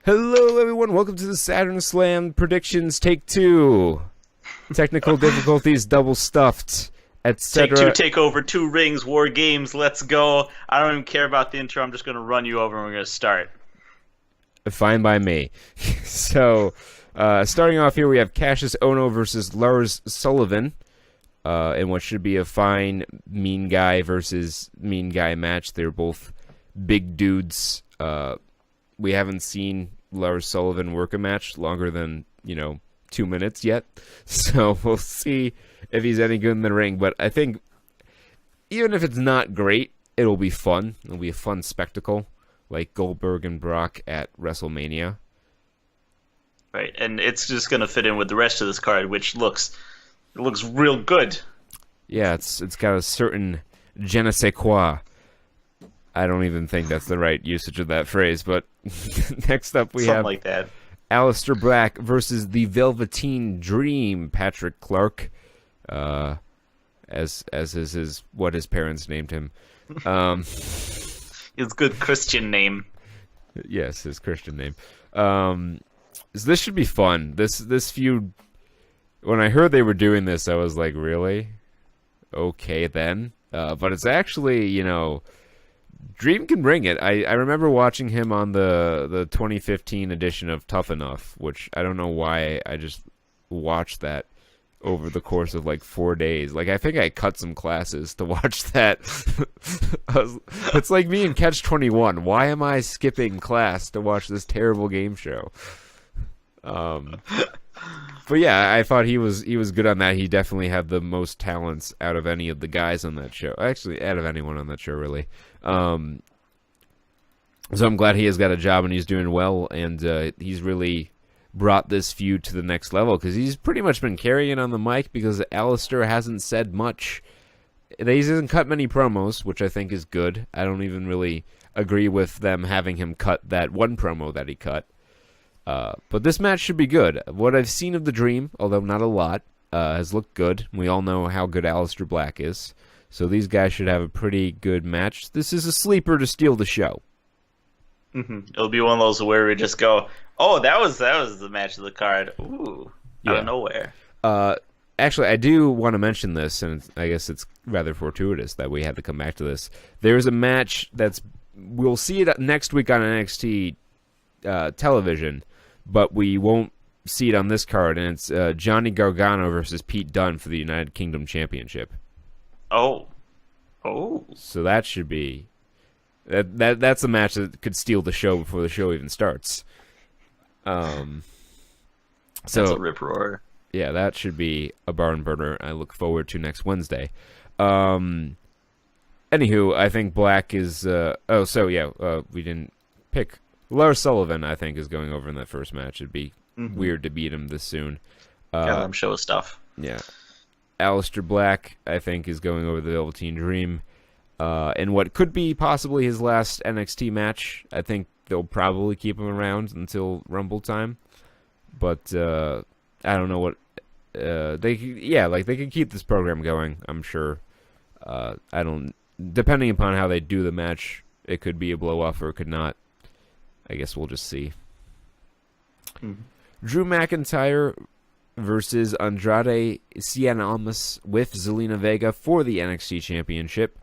Hello, everyone. Welcome to the Saturn Slam predictions. Take 2. Technical difficulties, double stuffed, etc. Take 2, Takeover, 2 rings, war games. Let's go. I don't even care about the intro. I'm just going to run you over and we're going to start. Fine by me. So, starting off here, we have Cassius Ohno versus Lars Sullivan in what should be a fine mean guy versus mean guy match. They're both big dudes. We haven't seen Lars Sullivan work a match longer than, 2 minutes yet. So we'll see if he's any good in the ring. But I think even if it's not great, it'll be fun. It'll be a fun spectacle, like Goldberg and Brock at WrestleMania. Right, and it's just going to fit in with the rest of this card, which looks real good. Yeah, it's got a certain je ne sais quoi. I don't even think that's the right usage of that phrase, but next up we have like that. Aleister Black versus the Velveteen Dream, Patrick Clark, as is what his parents named him. His good Christian name. Yes, his Christian name. So this should be fun. This feud, when I heard they were doing this, I was like, really? Okay, then. But it's actually, Dream can bring it. I remember watching him on the 2015 edition of Tough Enough, which I don't know why I just watched that over the course of like 4 days. Like, I think I cut some classes to watch that. It's like me in Catch 21. Why am I skipping class to watch this terrible game show? But yeah, I thought he was good on that. He definitely had the most talents out of any of the guys on that show. Actually, out of anyone on that show, really. So I'm glad he has got a job and he's doing well, and he's really brought this feud to the next level because he's pretty much been carrying on the mic because Aleister hasn't said much. He hasn't cut many promos, which I think is good. I don't even really agree with them having him cut that one promo that he cut. But this match should be good. What I've seen of the Dream, although not a lot, has looked good. We all know how good Aleister Black is. So these guys should have a pretty good match. This is a sleeper to steal the show. Mm-hmm. It'll be one of those where we just go, oh, that was the match of the card. Ooh, out of nowhere. Actually, I do want to mention this, and I guess it's rather fortuitous that we had to come back to this. There's a match we'll see it next week on NXT television, but we won't see it on this card, and it's Johnny Gargano versus Pete Dunne for the United Kingdom Championship. Oh. So that should be that's a match that could steal the show before the show even starts. That's a rip roar. Yeah, that should be a barn burner. I look forward to next Wednesday. Anywho, I think Black is. We didn't pick Lars Sullivan. I think is going over in that first match. It'd be weird to beat him this soon. Let him show his stuff. Yeah. Aleister Black, I think, is going over the Velveteen Dream. In what could be possibly his last NXT match. I think they'll probably keep him around until Rumble time. But I don't know what they could keep this program going, I'm sure. Depending upon how they do the match, it could be a blow off or it could not. I guess we'll just see. Drew McIntyre versus Andrade Cien Almas with Zelina Vega for the NXT Championship.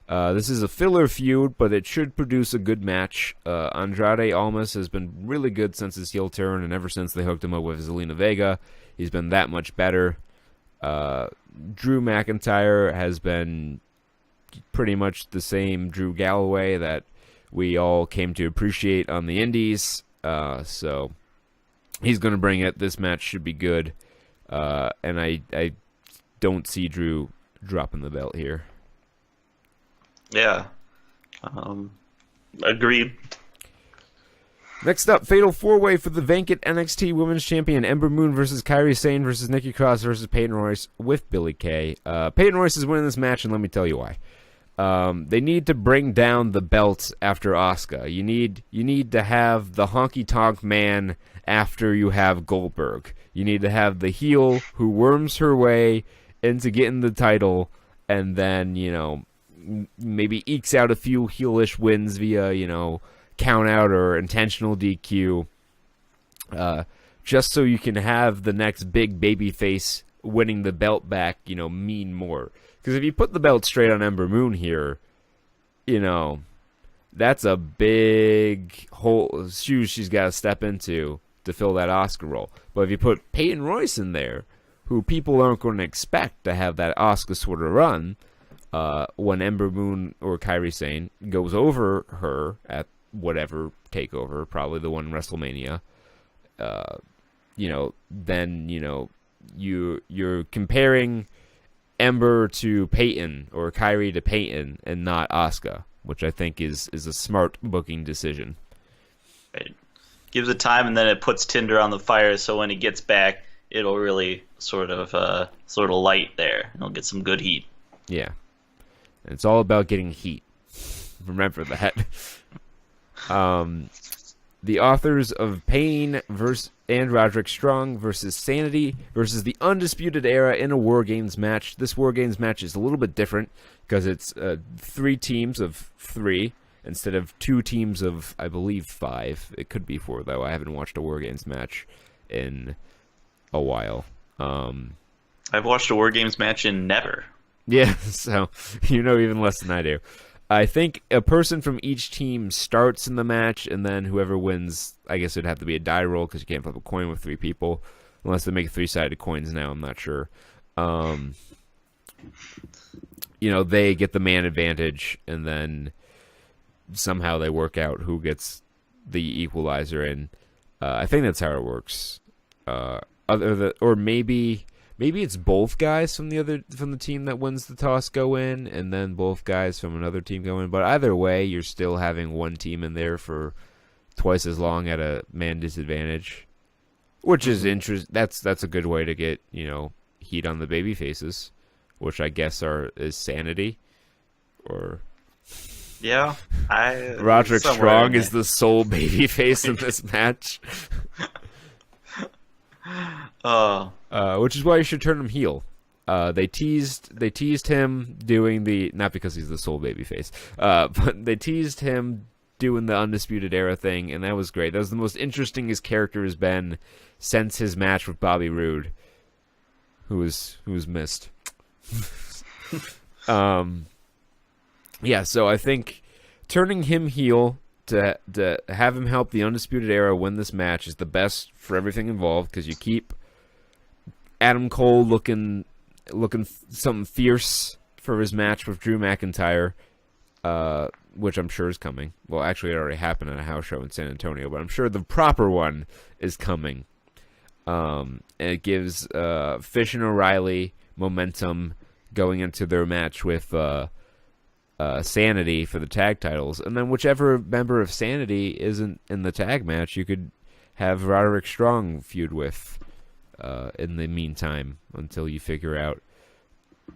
This is a filler feud, but it should produce a good match. Andrade Almas has been really good since his heel turn, and ever since they hooked him up with Zelina Vega, he's been that much better. Drew McIntyre has been pretty much the same Drew Galloway that we all came to appreciate on the indies. So he's going to bring it. This match should be good. And I don't see Drew dropping the belt here. Yeah. Agreed. Next up, Fatal 4-Way for the vacant NXT Women's Champion Ember Moon versus Kairi Sane versus Nikki Cross versus Peyton Royce with Billie Kay. Peyton Royce is winning this match, and let me tell you why. They need to bring down the belt after Asuka. You need to have the honky-tonk man after you have Goldberg. You need to have the heel who worms her way into getting the title and then, maybe ekes out a few heelish wins via, count out or intentional DQ. just so you can have the next big babyface winning the belt back, mean more. Because if you put the belt straight on Ember Moon here, that's a big shoes she's got to step into to fill that Asuka role. But if you put Peyton Royce in there, who people aren't going to expect to have that Asuka sort of run, when Ember Moon or Kairi Sane goes over her at whatever Takeover, probably the one in WrestleMania, then you're comparing Ember to Peyton or Kairi to Peyton and not Asuka, which I think is a smart booking decision. Right. Gives it time, and then it puts tinder on the fire, so when he gets back, it'll really sort of light there. It'll get some good heat. Yeah. And it's all about getting heat. Remember that. The authors of Pain and Roderick Strong versus Sanity versus the Undisputed Era in a War Games match. This War Games match is a little bit different because it's 3 teams of 3 instead of 2 teams of, I believe, 5. It could be 4, though. I haven't watched a War Games match in a while. I've watched a War Games match in never. Yeah, so you know even less than I do. I think a person from each team starts in the match, and then whoever wins, I guess it'd have to be a die roll because you can't flip a coin with 3 people, unless they make 3-sided coins now, I'm not sure. They get the man advantage, and then somehow they work out who gets the equalizer, and I think that's how it works. Or maybe it's both guys from the team that wins the toss go in, and then both guys from another team go in. But either way, you're still having one team in there for twice as long at a man disadvantage, which is That's a good way to get heat on the baby faces, which I guess is Sanity, or yeah. Roderick Strong is the sole baby face in this match. Which is why you should turn him heel. They teased him doing not because he's the sole babyface, but they teased him doing the Undisputed Era thing, and that was great. That was the most interesting his character has been since his match with Bobby Roode, who was missed. Yeah, so I think turning him heel to have him help the Undisputed Era win this match is the best for everything involved, because you keep Adam Cole looking something fierce for his match with Drew McIntyre, which I'm sure is coming. Well, actually, it already happened at a house show in San Antonio, but I'm sure the proper one is coming. And it gives Fish and O'Reilly momentum going into their match with Sanity for the tag titles, and then whichever member of Sanity isn't in the tag match, you could have Roderick Strong feud with in the meantime until you figure out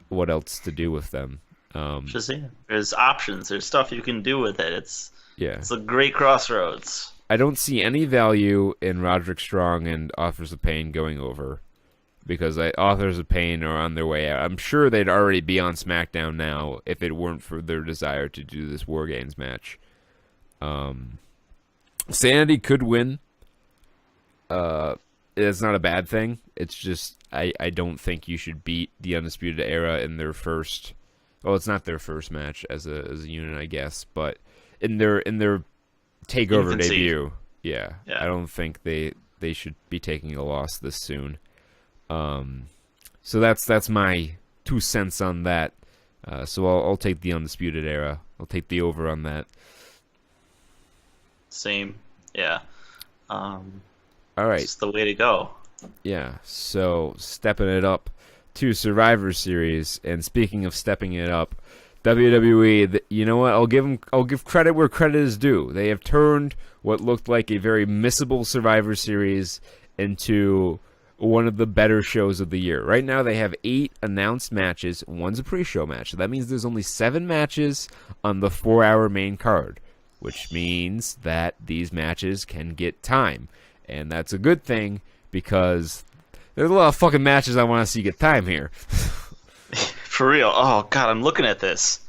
what else to do with them. There's options. There's stuff you can do with it. It's a great crossroads. I don't see any value in Roderick Strong and Authors of Pain going over, because Authors of Pain are on their way out. I'm sure they'd already be on SmackDown now if it weren't for their desire to do this War Games match. Sanity could win. It's not a bad thing. It's just I don't think you should beat the Undisputed Era in their first. Well, it's not their first match as a unit, I guess, but in their Takeover Infancy. debut, yeah, I don't think they should be taking a loss this soon. So that's my 2 cents on that. So I'll take the Undisputed Era. I'll take the over on that. Same, yeah. All right, it's the way to go. Yeah. So stepping it up to Survivor Series, and speaking of stepping it up, WWE. You know what? I'll give credit where credit is due. They have turned what looked like a very missable Survivor Series into one of the better shows of the year. Right now they have 8 announced matches. One's a pre-show match. So that means there's only 7 matches on the 4-hour main card, which means that these matches can get time. And that's a good thing, because there's a lot of fucking matches I want to see get time here. For real. Oh god, I'm looking at this,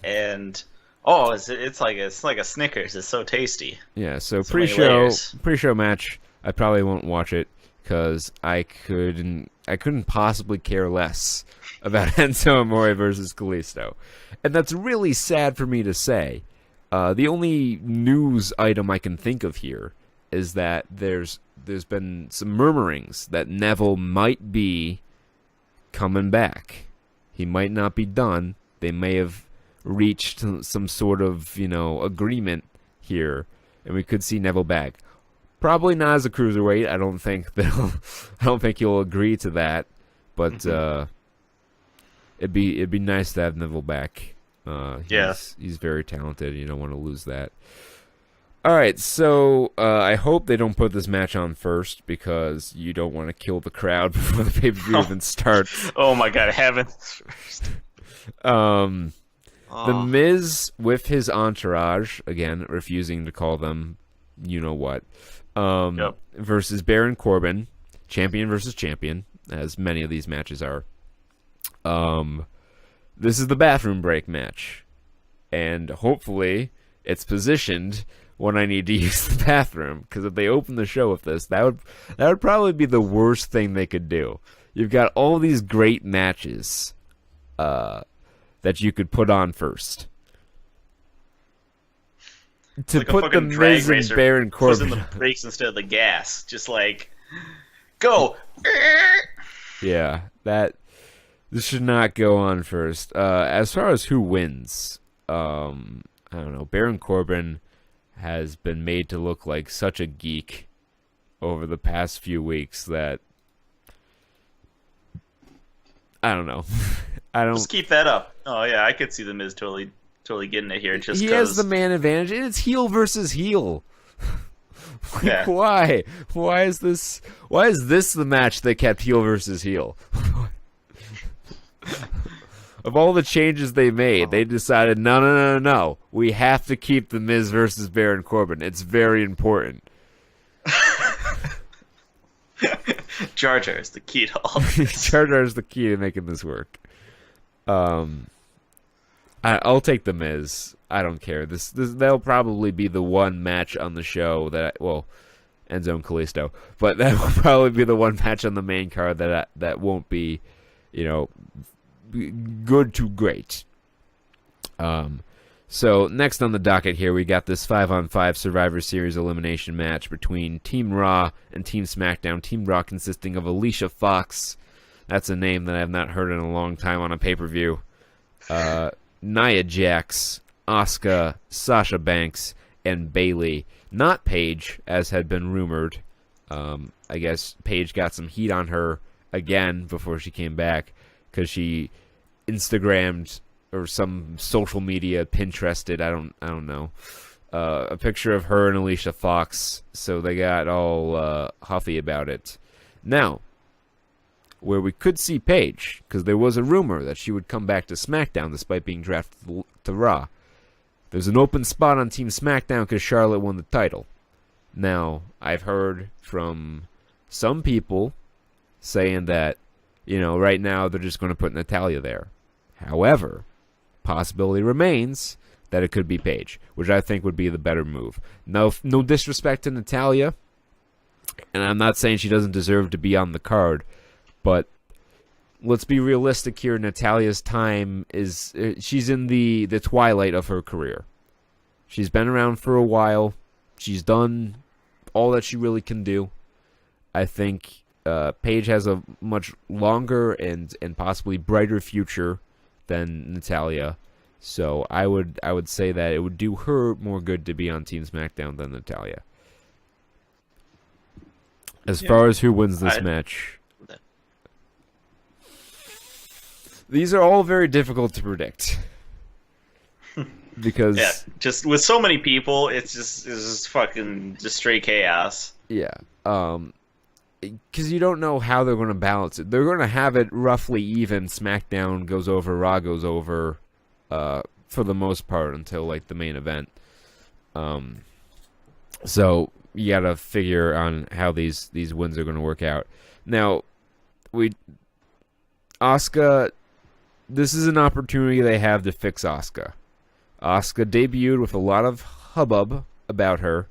and it's like a Snickers. It's so tasty. Yeah. So many pre-show match. I probably won't watch it because I couldn't possibly care less about Enzo Amore versus Kalisto, and that's really sad for me to say. The only news item I can think of here is that there's been some murmurings that Neville might be coming back. He might not be done. They may have reached some sort of, agreement here, and we could see Neville back. Probably not as a cruiserweight. I don't think he'll agree to that. But it'd be nice to have Neville back. He's very talented. You don't want to lose that. All right, so I hope they don't put this match on first because you don't want to kill the crowd before the pay-per-view even starts. Oh my god, heavens! The Miz with his entourage, again, refusing to call them you-know-what, versus Baron Corbin, champion versus champion, as many of these matches are. This is the bathroom break match, and hopefully it's positioned when I need to use the bathroom, because if they open the show with this, that would probably be the worst thing they could do. You've got all these great matches that you could put on first. To like put the Miz and Baron Corbin in the brakes instead of the gas, just like go. Yeah, this should not go on first. As far as who wins, I don't know. Baron Corbin has been made to look like such a geek over the past few weeks that I don't know. Just keep that up. Oh yeah, I could see the Miz totally getting it here. Just he has the man advantage, and it's heel versus heel. Yeah. Why? Why is this the match that kept heel versus heel? Of all the changes they made, they decided, no. We have to keep the Miz versus Baron Corbin. It's very important. Jar Jar is the key to all this. Jar Jar is the key to making this work. I'll take the Miz. I don't care. That'll probably be the one match on the show Enzo and Kalisto, but that will probably be the one match on the main card that won't be, good to great. So next on the docket here, we got this 5-on-5 Survivor Series elimination match between Team Raw and Team SmackDown. Team Raw consisting of Alicia Fox. That's a name that I have not heard in a long time on a pay-per-view. Nia Jax, Asuka, Sasha Banks, and Bayley. Not Paige, as had been rumored. I guess Paige got some heat on her again before she came back because she Instagrammed or some social media Pinterested, I don't know, a picture of her and Alicia Fox, so they got all huffy about it. Now, where we could see Paige, because there was a rumor that she would come back to SmackDown despite being drafted to Raw. There's an open spot on Team SmackDown because Charlotte won the title. Now, I've heard from some people saying that, right now they're just going to put Natalya there. However, possibility remains that it could be Paige, which I think would be the better move. No disrespect to Natalya, and I'm not saying she doesn't deserve to be on the card, but let's be realistic here. Natalya's time she's in the twilight of her career. She's been around for a while. She's done all that she really can do. I think Paige has a much longer and possibly brighter future than Natalya. So I would say that it would do her more good to be on Team SmackDown than Natalya. As far as who wins this match, these are all very difficult to predict. Because just with so many people, it's just fucking just straight chaos. Yeah. Because you don't know how they're going to balance it. They're going to have it roughly even. SmackDown goes over, Raw goes over, for the most part until like the main event. So you got to figure on how these wins are going to work out. Now, Asuka. This is an opportunity they have to fix Asuka. Asuka debuted with a lot of hubbub about her,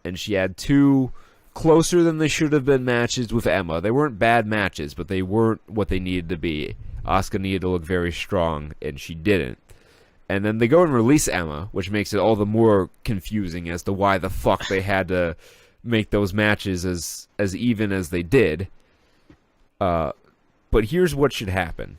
and she had 2 closer than they should have been matches with Emma. They weren't bad matches, but they weren't what they needed to be. Asuka needed to look very strong, and she didn't. And then they go and release Emma, which makes it all the more confusing as to why the fuck they had to make those matches as even as they did. But here's what should happen.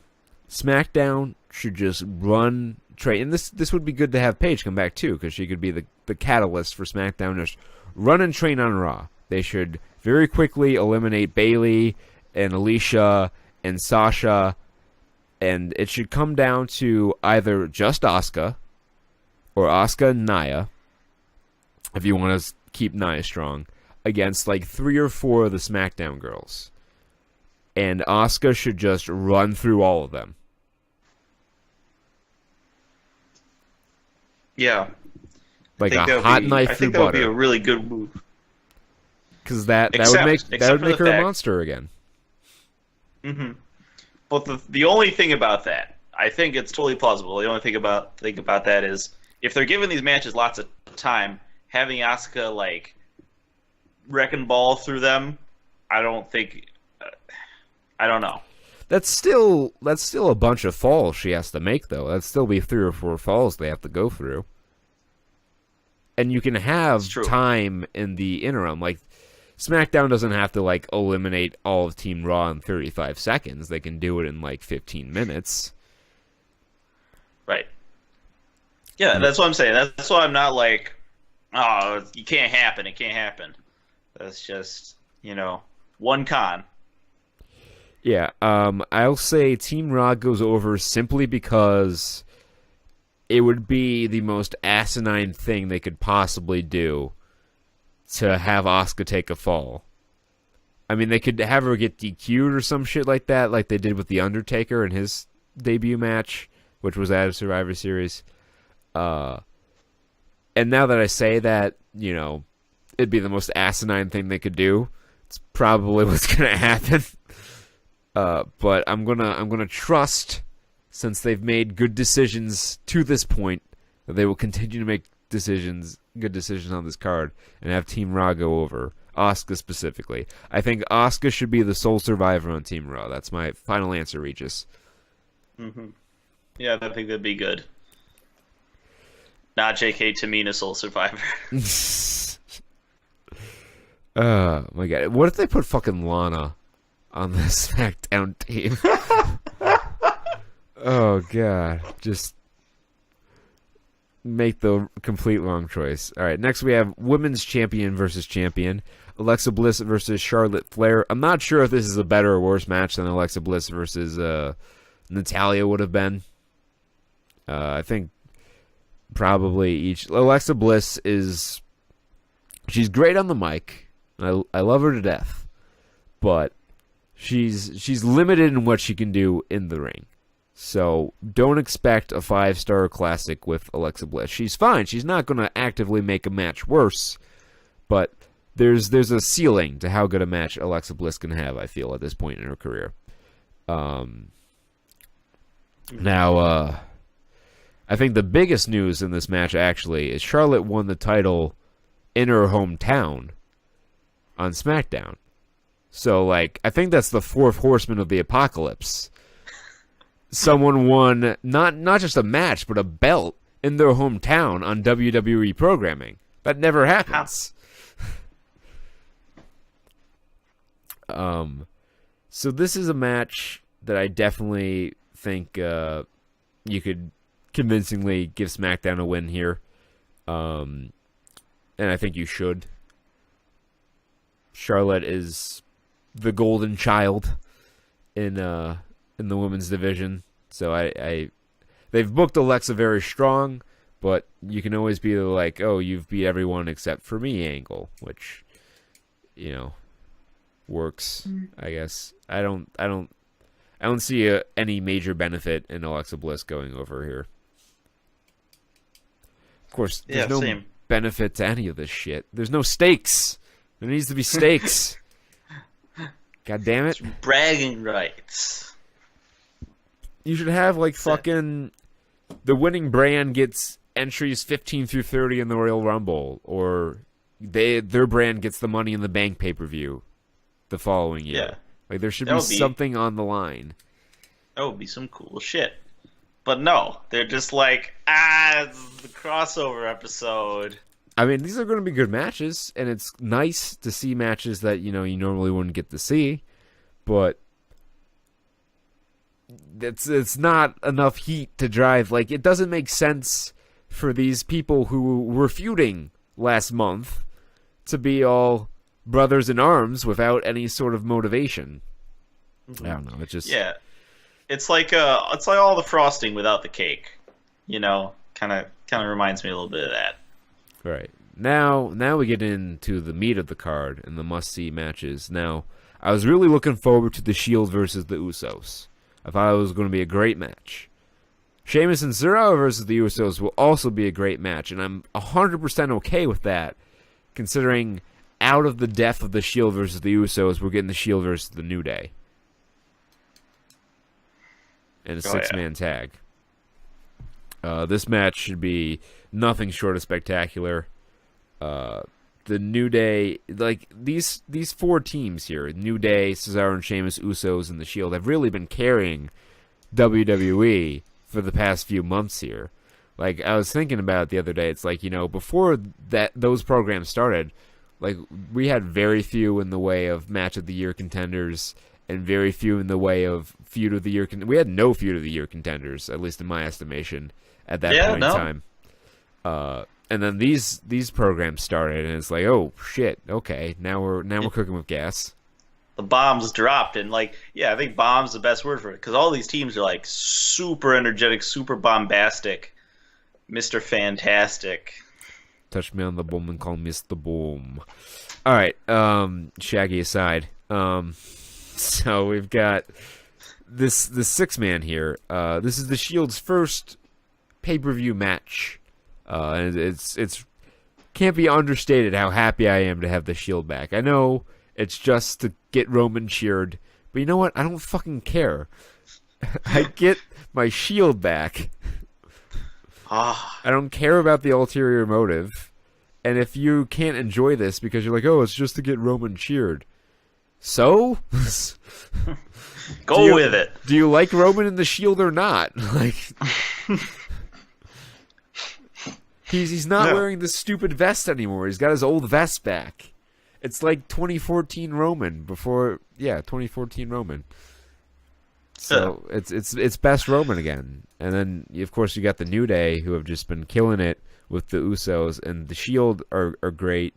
SmackDown should just run train, and this would be good to have Paige come back too, because she could be the catalyst for SmackDown. Just run and train on Raw. They should very quickly eliminate Bayley and Alicia and Sasha, and it should come down to either just Asuka or Asuka and Nia, if you want to keep Nia strong, against like 3 or 4 of the SmackDown girls. And Asuka should just run through all of them. Yeah. Like a hot knife through butter. I think that would be a really good move. Because that would make her a monster again. Mm-hmm. But the only thing about that, I think it's totally plausible. The only thing about that is if they're giving these matches lots of time, having Asuka like wrecking ball through them, I don't know. That's still a bunch of falls she has to make, though. That'd still be 3 or 4 falls they have to go through. And you can have time in the interim. Like, SmackDown doesn't have to, like, eliminate all of Team Raw in 35 seconds. They can do it in, like, 15 minutes. Right. Yeah, that's what I'm saying. That's why I'm not like, oh, it can't happen. It can't happen. That's just, one con. Yeah, I'll say Team Raw goes over simply because it would be the most asinine thing they could possibly do to have Asuka take a fall. I mean, they could have her get DQ'd or some shit like that, like they did with The Undertaker in his debut match, which was at a Survivor Series. And now that I say that, it'd be the most asinine thing they could do. It's probably what's going to happen. But I'm gonna trust, since they've made good decisions to this point, that they will continue to make good decisions on this card, and have Team Raw go over. Asuka specifically. I think Asuka should be the sole survivor on Team Raw. That's my final answer, Regis. Mm-hmm. Yeah, I think that'd be good. Not JK Tamina sole survivor. Oh my god. What if they put fucking Lana on the SmackDown team? Oh god. Just make the complete wrong choice. Alright, next we have Women's Champion versus Champion. Alexa Bliss versus Charlotte Flair. I'm not sure if this is a better or worse match than Alexa Bliss versus Natalya would have been. I think probably each. Alexa Bliss she's great on the mic. I love her to death. But she's limited in what she can do in the ring. So don't expect a 5-star classic with Alexa Bliss. She's fine. She's not going to actively make a match worse. But there's a ceiling to how good a match Alexa Bliss can have, I feel, at this point in her career. Now, I think the biggest news in this match, actually, is Charlotte won the title in her hometown on SmackDown. So, I think that's the 4th horseman of the apocalypse. Someone won not just a match, but a belt in their hometown on WWE programming. That never happens. So this is a match that I definitely think you could convincingly give SmackDown a win here. And I think you should. Charlotte is the golden child in the women's division. So they've booked Alexa very strong, but you can always be like, oh, you've beat everyone except for me angle, which, works, I guess. I don't see any major benefit in Alexa Bliss going over here. Of course, there's no benefit to any of this shit. There's no stakes. There needs to be stakes. God damn it. Bragging rights. You should have, fucking... The winning brand gets entries 15 through 30 in the Royal Rumble. Or, their brand gets the Money in the Bank pay-per-view the following year. Yeah. Like there should That be would be- something on the line. That would be some cool shit. But no, they're just like, it's the crossover episode. I mean, these are going to be good matches, and it's nice to see matches that you normally wouldn't get to see, but it's not enough heat to drive. Like, it doesn't make sense for these people who were feuding last month to be all brothers in arms without any sort of motivation. I don't know. It just It's like all the frosting without the cake. Kind of reminds me a little bit of that. Right. Now we get into the meat of the card and the must-see matches. Now, I was really looking forward to the Shield versus the Usos. I thought it was going to be a great match. Sheamus and Cesaro versus the Usos will also be a great match, and I'm 100% okay with that, considering out of the death of the Shield versus the Usos, we're getting the Shield versus the New Day. And a six-man tag. This match should be nothing short of spectacular. The New Day, like these four teams here, New Day, Cesaro and Sheamus, Usos, and the Shield, have really been carrying WWE for the past few months here. Like, I was thinking about it the other day. It's like, before those programs started, like, we had very few in the way of match of the year contenders and very few in the way of feud of the year. We had no feud of the year contenders, at least in my estimation, at that point in time. And then these programs started, and it's like, oh shit, okay, now we're cooking with gas. The bombs dropped, and I think bomb's the best word for it, because all these teams are like super energetic, super bombastic, Mr. Fantastic. Touch me on the boom and call me Mr. Boom. All right, Shaggy aside, so we've got this six-man here. This is the Shield's first pay-per-view match. And it's can't be understated how happy I am to have the Shield back. I know it's just to get Roman cheered, but you know what? I don't fucking care. I get my Shield back. I don't care about the ulterior motive. And if you can't enjoy this because you're like, oh, it's just to get Roman cheered, so go with it. Do you like Roman in the Shield or not? Like. He's not wearing the stupid vest anymore. He's got his old vest back. It's like 2014 Roman before, 2014 Roman. So it's best Roman again. And then of course you got the New Day who have just been killing it with the Usos, and the Shield are great.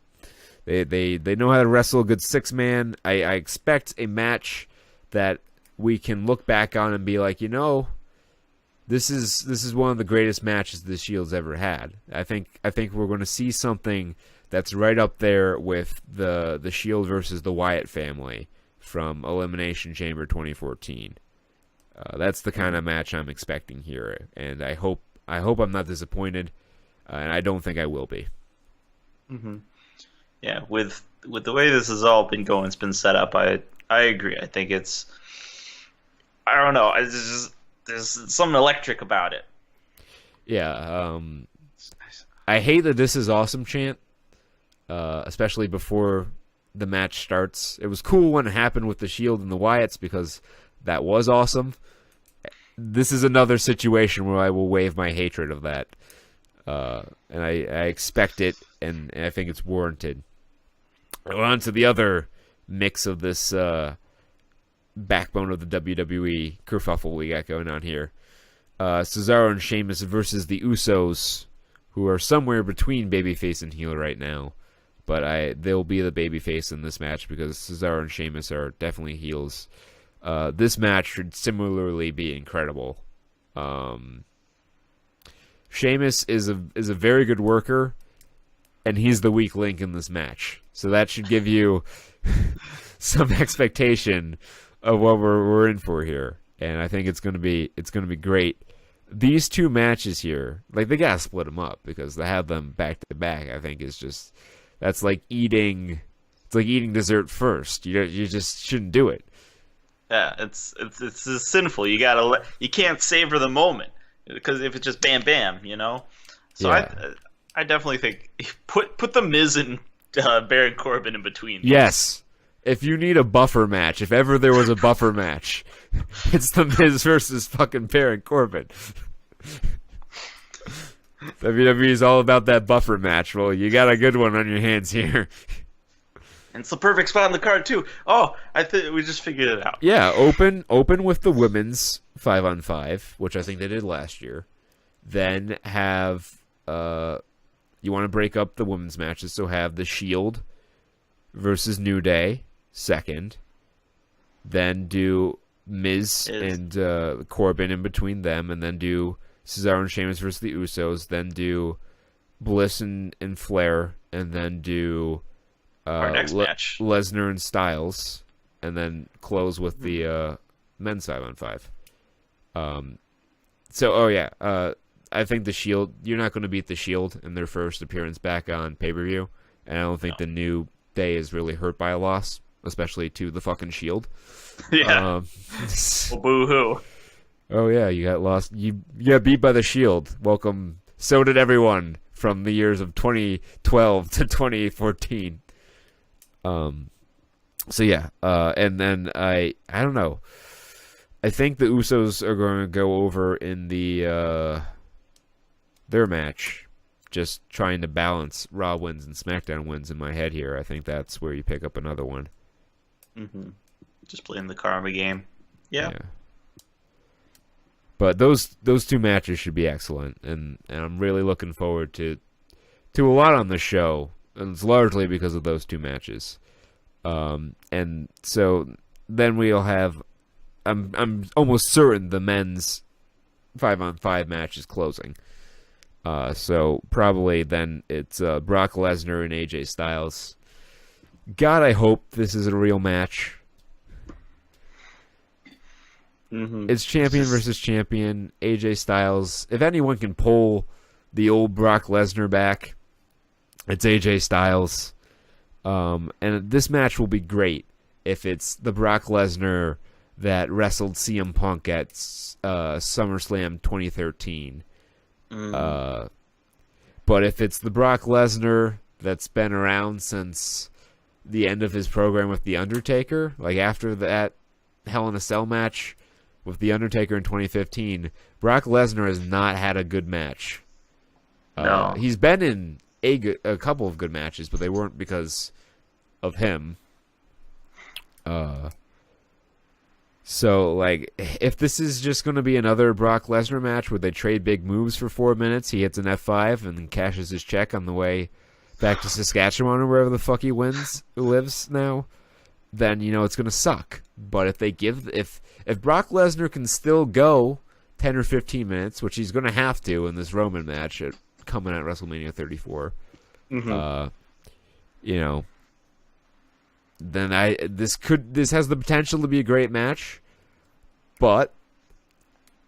They know how to wrestle a good six-man. I expect a match that we can look back on and be like, This is one of the greatest matches the Shield's ever had. I think we're going to see something that's right up there with the Shield versus the Wyatt family from Elimination Chamber 2014. That's the kind of match I'm expecting here, and I hope I'm not disappointed, and I don't think I will be. Mm-hmm. Yeah, with the way this has all been going, it's been set up. I agree. I think it's, I don't know. There's something electric about it. Yeah, I hate the "This is awesome" chant, especially before the match starts. It was cool when it happened with the Shield and the Wyatts because that was awesome. This is another situation where I will wave my hatred of that, and I expect it, and I think it's warranted. On to the other mix of this backbone of the WWE kerfuffle we got going on here. Cesaro and Sheamus versus the Usos, who are somewhere between babyface and heel right now. But they'll be the babyface in this match because Cesaro and Sheamus are definitely heels. This match should similarly be incredible. Sheamus is a very good worker, and he's the weak link in this match. So that should give you some expectation of what we're in for here, and I think it's gonna be great. These two matches here, like, they gotta split them up because to have them back to back, I think is just, that's like eating dessert first. You just shouldn't do it. Yeah, it's sinful. You can't savor the moment because if it's just bam bam, So yeah. I definitely think put the Miz in Baron Corbin in between. Yes. If you need a buffer match, if ever there was a buffer match, it's The Miz versus fucking Baron Corbin. WWE is all about that buffer match. Well, you got a good one on your hands here. And it's the perfect spot on the card too. Oh, I think we just figured it out. Yeah, open with the women's 5-on-5, which I think they did last year. Then have you want to break up the women's matches, so have the Shield versus New Day second. Then do Miz and Corbin in between them, and then do Cesaro and Sheamus versus the Usos. Then do Bliss and Flair, and then do our next match, Lesnar and Styles, and then close with the men's 5-on-5. I think the Shield, you're not going to beat the Shield in their first appearance back on pay-per-view, and I don't think the New Day is really hurt by a loss, especially to the fucking Shield. Yeah. Well, boo-hoo. Oh yeah, you got lost. You got beat by the Shield. Welcome. So did everyone from the years of 2012 to 2014. So yeah, and then I don't know. I think the Usos are going to go over in the their match, just trying to balance Raw wins and SmackDown wins in my head here. I think that's where you pick up another one. Mm-hmm. Just playing the karma game. Yeah. But those two matches should be excellent, and I'm really looking forward to a lot on the show, and it's largely because of those two matches. And so then we'll have, I'm almost certain the men's 5-on-5 match is closing. So probably then it's Brock Lesnar and AJ Styles. God, I hope this is a real match. Mm-hmm. It's champion versus champion. AJ Styles. If anyone can pull the old Brock Lesnar back, it's AJ Styles. And this match will be great if it's the Brock Lesnar that wrestled CM Punk at SummerSlam 2013. But if it's the Brock Lesnar that's been around since the end of his program with The Undertaker, like after that Hell in a Cell match with The Undertaker in 2015, Brock Lesnar has not had a good match. No. He's been in a couple of good matches, but they weren't because of him. So, like, if this is just going to be another Brock Lesnar match where they trade big moves for 4 minutes, he hits an F5 and then cashes his check on the way back to Saskatchewan or wherever the fuck he lives now, then, it's going to suck. But if they if Brock Lesnar can still go 10 or 15 minutes, which he's going to have to in this Roman match coming at WrestleMania 34, then this has the potential to be a great match. But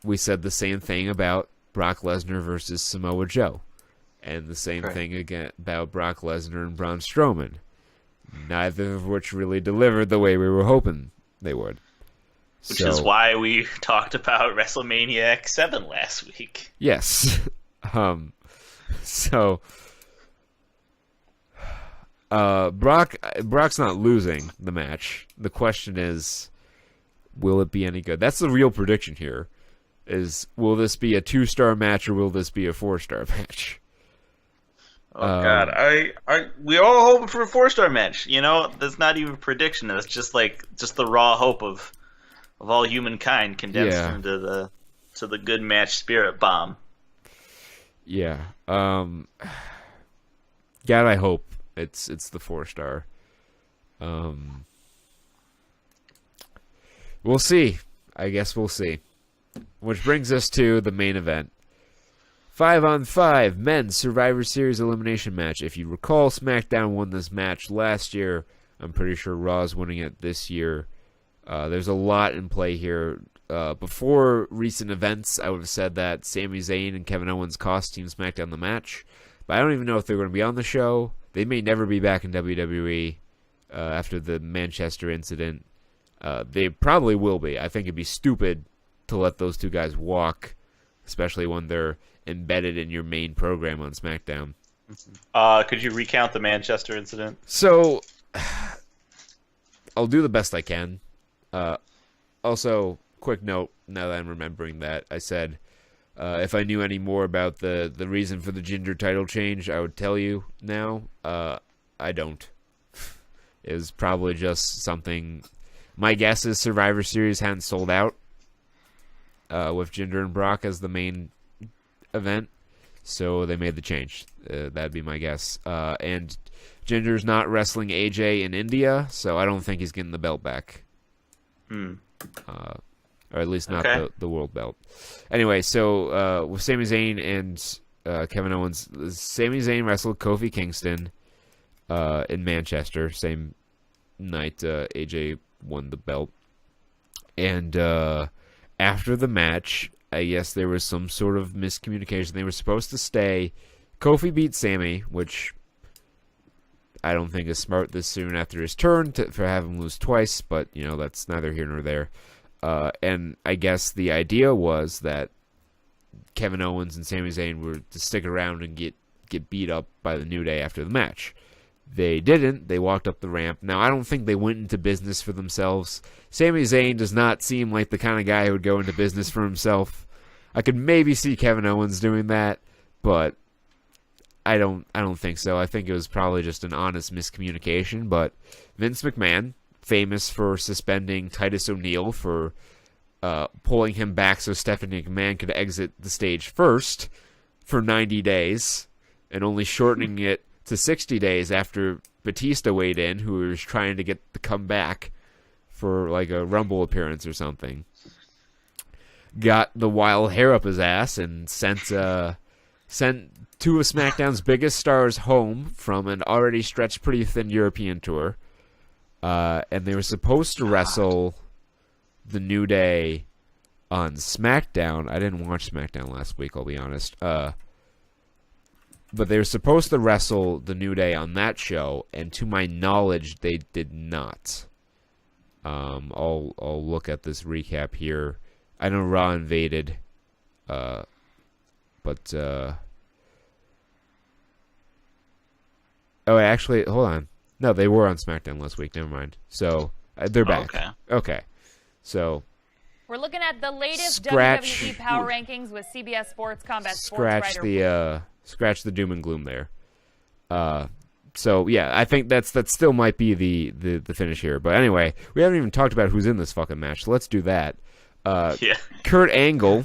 we said the same thing about Brock Lesnar versus Samoa Joe, and the same thing again about Brock Lesnar and Braun Strowman, neither of which really delivered the way we were hoping they would. Which is why we talked about WrestleMania X7 last week. Yes. Brock's not losing the match. The question is, will it be any good? That's the real prediction here. Will this be a 2-star match or will this be a 4-star match? Oh God, we all hoping for a 4-star match. That's not even a prediction. That's just the raw hope of all humankind condensed into the good match spirit bomb. Yeah. God, I hope it's the 4-star. We'll see. I guess we'll see. Which brings us to the main event. 5-on-5 men's Survivor Series elimination match. If you recall, SmackDown won this match last year. I'm pretty sure Raw's winning it this year. There's a lot in play here. Before recent events, I would have said that Sami Zayn and Kevin Owens cost Team SmackDown the match. But I don't even know if they're going to be on the show. They may never be back in WWE after the Manchester incident. They probably will be. I think it'd be stupid to let those two guys walk, especially when they're embedded in your main program on SmackDown. Could you recount the Manchester incident? So, I'll do the best I can. Also, quick note, now that I'm remembering that, I said if I knew any more about the reason for the Ginger title change, I would tell you now. I don't. It was probably just something... My guess is Survivor Series hadn't sold out with Jinder and Brock as the main event, so they made the change. That'd be my guess. And Jinder's not wrestling AJ in India, so I don't think he's getting the belt back. Or at least not the world belt. Anyway, so with Sami Zayn and Kevin Owens, Sami Zayn wrestled Kofi Kingston in Manchester, same night AJ won the belt. And after the match, I guess there was some sort of miscommunication. They were supposed to stay. Kofi beat Sami, which I don't think is smart this soon after his turn for having him lose twice, but, you know, that's neither here nor there. And I guess the idea was that Kevin Owens and Sami Zayn were to stick around and get beat up by the New Day after the match. They didn't. They walked up the ramp. Now, I don't think they went into business for themselves. Sami Zayn does not seem like the kind of guy who would go into business for himself. I could maybe see Kevin Owens doing that, but I don't think so. I think it was probably just an honest miscommunication, but Vince McMahon, famous for suspending Titus O'Neil for pulling him back so Stephanie McMahon could exit the stage first for 90 days and only shortening it to 60 days after Batista weighed in, who was trying to get the comeback for like a Rumble appearance or something. Got the wild hair up his ass and sent two of SmackDown's biggest stars home from an already stretched pretty thin European tour. And they were supposed to wrestle the New Day on SmackDown. I didn't watch SmackDown last week, I'll be honest. But they were supposed to wrestle the New Day on that show, and to my knowledge, they did not. I'll look at this recap here. I know Raw invaded, but oh, actually, hold on. No, they were on SmackDown last week. Never mind. So they're back. Okay. So we're looking at the latest scratch, WWE Power Rankings with CBS Sports Combat Sports Writer. Scratch the doom and gloom there. So yeah, I think that still might be the finish here. But anyway, we haven't even talked about who's in this fucking match. So let's do that. Kurt Angle.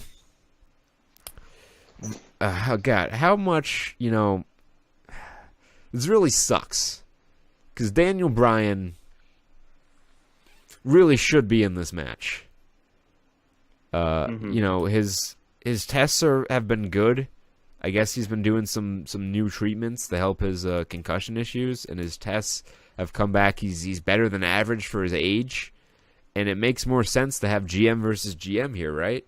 Oh God, how much, you know? This really sucks because Daniel Bryan really should be in this match. You know, his tests have been good. I guess he's been doing some new treatments to help his concussion issues, and his tests have come back. He's better than average for his age, and it makes more sense to have GM versus GM here, right?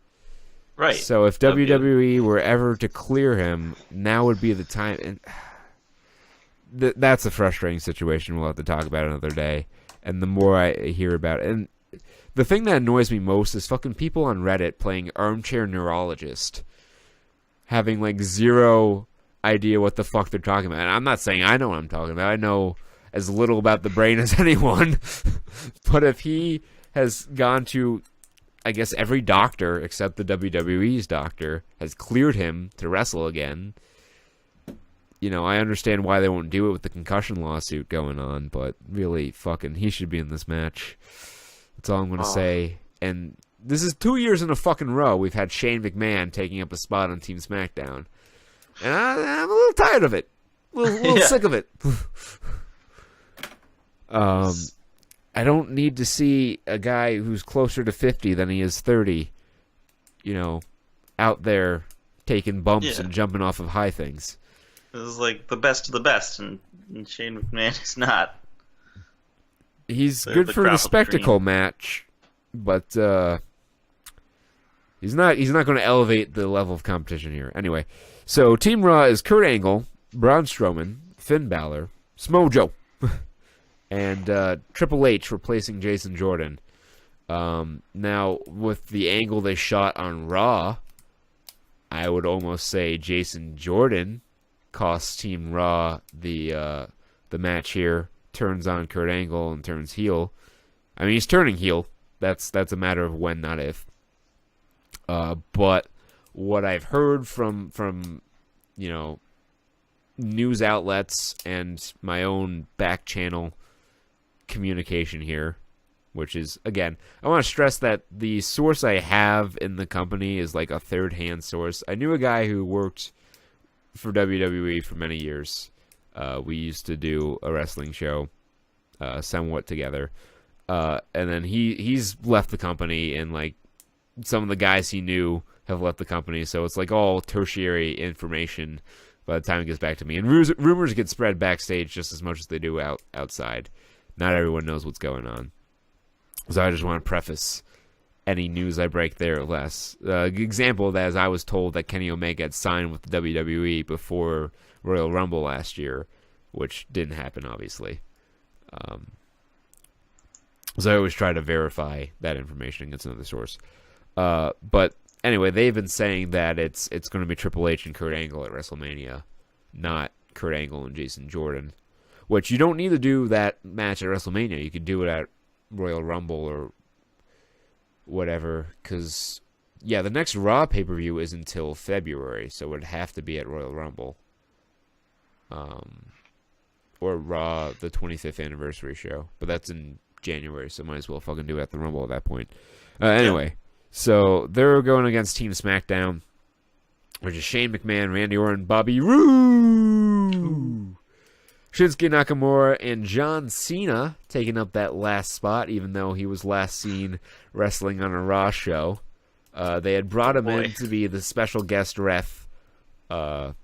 Right. So if WWE were ever to clear him, now would be the time. And that's a frustrating situation. We'll have to talk about another day. And the more I hear about it, and the thing that annoys me most is fucking people on Reddit playing armchair neurologist, having like zero idea what the fuck they're talking about. And I'm not saying I know what I'm talking about. I know as little about the brain as anyone. But if he has gone to, I guess, every doctor except the WWE's doctor has cleared him to wrestle again, you know, I understand why they won't do it with the concussion lawsuit going on, but really, fucking, he should be in this match. That's all I'm going to say. And this is 2 years in a fucking row we've had Shane McMahon taking up a spot on Team SmackDown. And I'm a little tired of it. A little sick of it. I don't need to see a guy who's closer to 50 than he is 30, you know, out there taking bumps and jumping off of high things. This is like the best of the best, and Shane McMahon is not. He's good for the spectacle match, but he's not going to elevate the level of competition here. Anyway, so Team Raw is Kurt Angle, Braun Strowman, Finn Balor, Smojo, and Triple H replacing Jason Jordan. Now, with the angle they shot on Raw, I would almost say Jason Jordan costs Team Raw the match here, turns on Kurt Angle and turns heel. I mean, he's turning heel. That's a matter of when, not if. But what I've heard from news outlets and my own back channel communication here, which is, again, I want to stress that the source I have in the company is like a third-hand source. I knew a guy who worked for WWE for many years. We used to do a wrestling show somewhat together. And then he's left the company, and like some of the guys he knew have left the company, so it's like all tertiary information by the time it gets back to me. And rumors get spread backstage just as much as they do outside. Not everyone knows what's going on. So I just want to preface any news I break there or less. Example of that is I was told that Kenny Omega had signed with the WWE before Royal Rumble last year, which didn't happen, obviously. So I always try to verify that information against another source. But anyway, they've been saying that it's going to be Triple H and Kurt Angle at WrestleMania, not Kurt Angle and Jason Jordan. Which you don't need to do that match at WrestleMania. You could do it at Royal Rumble or whatever. Because, yeah, the next Raw pay-per-view is until February, so it would have to be at Royal Rumble. Or Raw, the 25th anniversary show. But that's in January, so might as well fucking do it at the Rumble at that point. Anyway, so they're going against Team SmackDown, which is Shane McMahon, Randy Orton, Bobby Roode, Shinsuke Nakamura, and John Cena taking up that last spot, even though he was last seen wrestling on a Raw show. They had brought him in to be the special guest ref for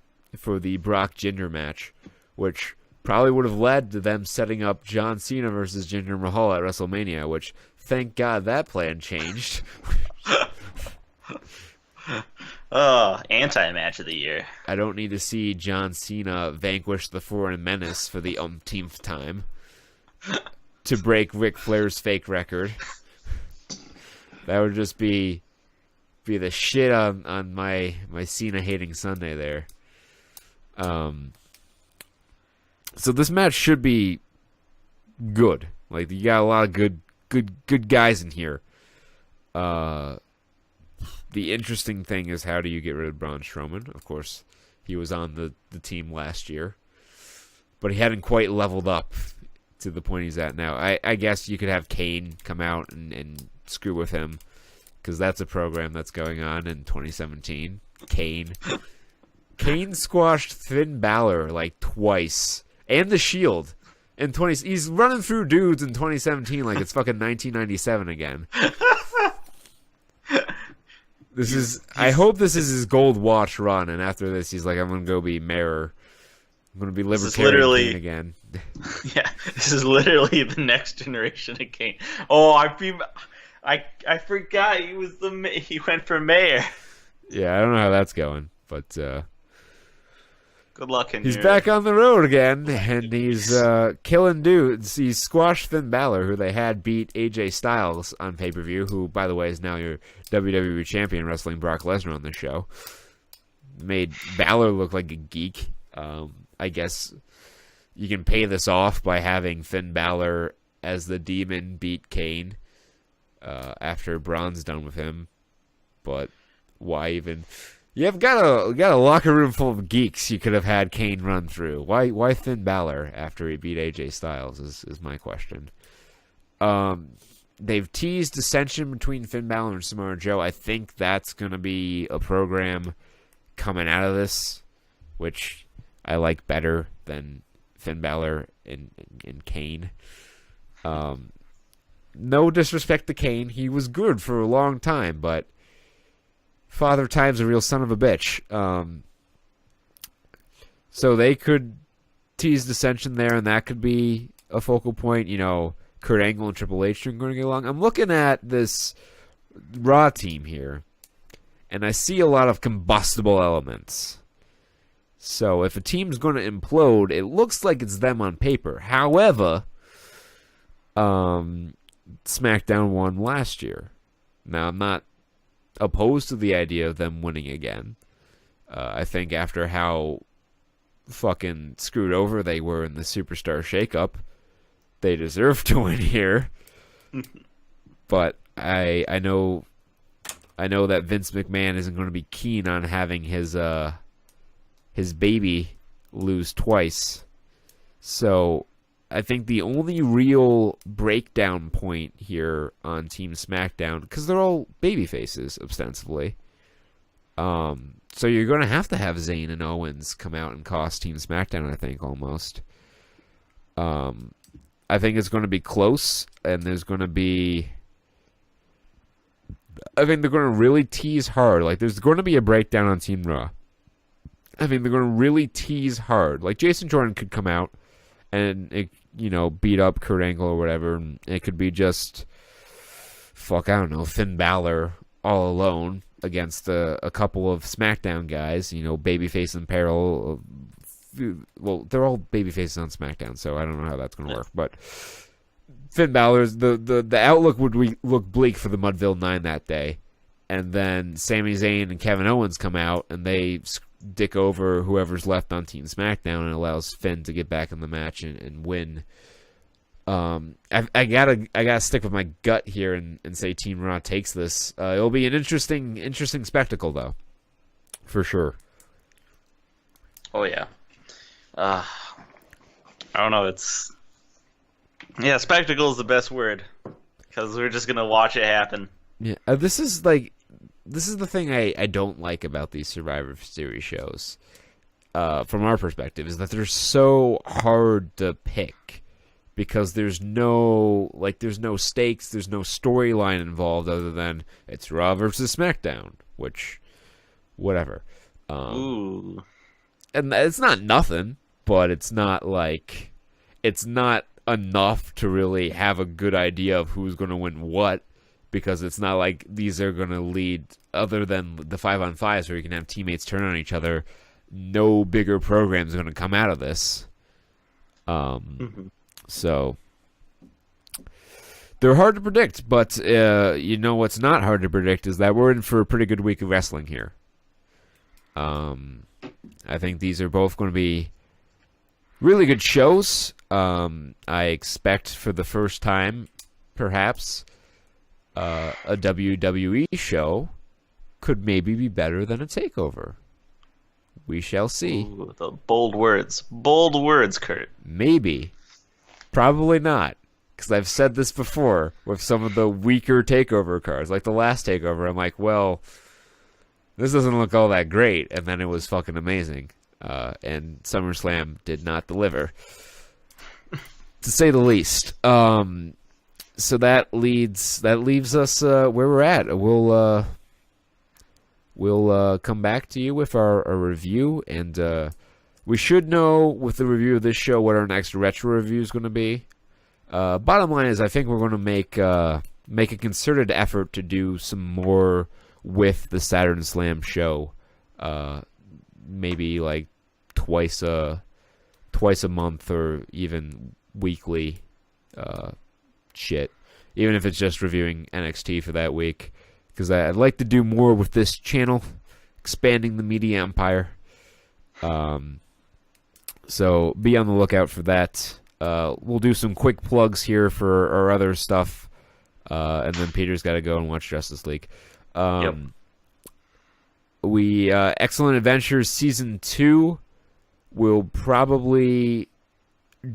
the Brock Jinder match, which probably would have led to them setting up John Cena versus Jinder Mahal at WrestleMania, which, thank God, that plan changed. Anti-match of the year. I don't need to see John Cena vanquish the Foreign Menace for the umpteenth time to break Ric Flair's fake record. That would just be the shit on my Cena hating Sunday there. So this match should be good. Like, you got a lot of good guys in here. The interesting thing is, how do you get rid of Braun Strowman? Of course, he was on the team last year, but he hadn't quite leveled up to the point he's at now. I guess you could have Kane come out and screw with him, because that's a program that's going on in 2017. Kane squashed Finn Balor like twice, and the Shield. He's running through dudes in 2017 like it's fucking 1997 again. I hope this is his gold watch run, and after this, he's like, I'm gonna go be mayor. I'm gonna be libertarian again. Yeah, this is literally the next generation of Kane. Oh, I forgot he went for mayor. Yeah, I don't know how that's going, but good luck in he's back on the road again, and he's killing dudes. He squashed Finn Balor, who they had beat AJ Styles on pay-per-view, who, by the way, is now your WWE champion, wrestling Brock Lesnar on the show. Made Balor look like a geek. I guess you can pay this off by having Finn Balor as the Demon beat Kane after Braun's done with him. But why even... You've got a locker room full of geeks you could have had Kane run through. Why Finn Balor after he beat AJ Styles is my question. They've teased dissension between Finn Balor and Samoa Joe. I think that's going to be a program coming out of this, which I like better than Finn Balor and Kane. No disrespect to Kane. He was good for a long time, but Father Time's a real son of a bitch. So they could tease dissension there, and that could be a focal point. You know, Kurt Angle and Triple H are going to get along. I'm looking at this Raw team here, and I see a lot of combustible elements. So if a team's going to implode, it looks like it's them on paper. However, SmackDown won last year. Now, I'm not opposed to the idea of them winning again. I think after how fucking screwed over they were in the Superstar Shakeup. They deserve to win here. But I know that Vince McMahon isn't going to be keen on having his baby lose twice. So I think the only real breakdown point here on Team SmackDown, because they're all baby faces ostensibly. So you're going to have Zayn and Owens come out and cost Team SmackDown, I think, almost. I think it's going to be close, and there's going to be... I think they're going to really tease hard. Like, there's going to be a breakdown on Team Raw. I think they're going to really tease hard. Like, Jason Jordan could come out and, beat up Kurt Angle or whatever, and it could be just, I don't know, Finn Balor all alone against a couple of SmackDown guys, babyface and peril. Well, they're all babyfaces on SmackDown, so I don't know how that's going to work. But Finn Balor's the outlook would look bleak for the Mudville 9 that day, and then Sami Zayn and Kevin Owens come out and they dick over whoever's left on Team SmackDown and allows Finn to get back in the match and win. I gotta stick with my gut here and say Team Raw takes this. It'll be an interesting spectacle though, for sure. Oh yeah. I don't know. Spectacle is the best word because we're just gonna watch it happen. Yeah, this is the thing I don't like about these Survivor Series shows. From our perspective, is that they're so hard to pick. Because there's no stakes, there's no storyline involved other than it's Raw versus SmackDown, which, whatever. Ooh. And it's not nothing, but it's not enough to really have a good idea of who's going to win what, because it's not like these are going to lead, other than the 5-on-5s where you can have teammates turn on each other, no bigger program's going to come out of this. So, they're hard to predict, but what's not hard to predict is that we're in for a pretty good week of wrestling here. I think these are both going to be really good shows. I expect for the first time, perhaps, a WWE show could maybe be better than a Takeover. We shall see. Ooh, the bold words. Bold words, Kurt. Maybe. Probably not, because I've said this before with some of the weaker Takeover cards, like the last Takeover. I'm like, well, this doesn't look all that great, and then it was fucking amazing. And SummerSlam did not deliver, to say the least. So that leaves us where we're at. We'll come back to you with our review, and we should know with the review of this show what our next retro review is going to be. Bottom line is, I think we're going to make a concerted effort to do some more with the Saturn Slam show. Maybe like twice a month or even weekly shit. Even if it's just reviewing NXT for that week. Because I'd like to do more with this channel, expanding the media empire. So be on the lookout for that. We'll do some quick plugs here for our other stuff, and then Peter's got to go and watch Justice League. We Excellent Adventures Season 2 will probably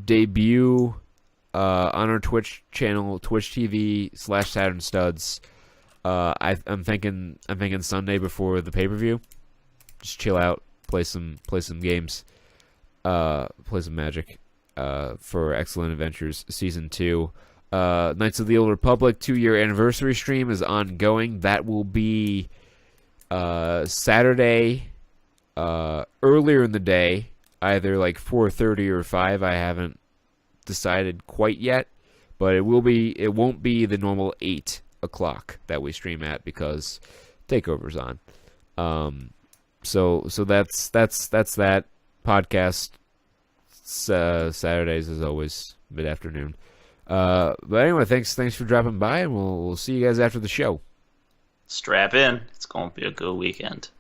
debut on our Twitch channel, Twitch TV/SaturnStuds. I'm thinking Sunday before the pay-per-view. Just chill out, play some games. Play some Magic for Excellent Adventures Season 2. Knights of the Old Republic 2-year anniversary stream is ongoing. That will be Saturday earlier in the day, either like 4:30 or 5. I haven't decided quite yet, but it won't be the normal 8 o'clock that we stream at because Takeover's on. So that's that. Podcast Saturdays as always, mid-afternoon. But anyway, thanks for dropping by, and we'll see you guys after the show. Strap in. It's going to be a good weekend.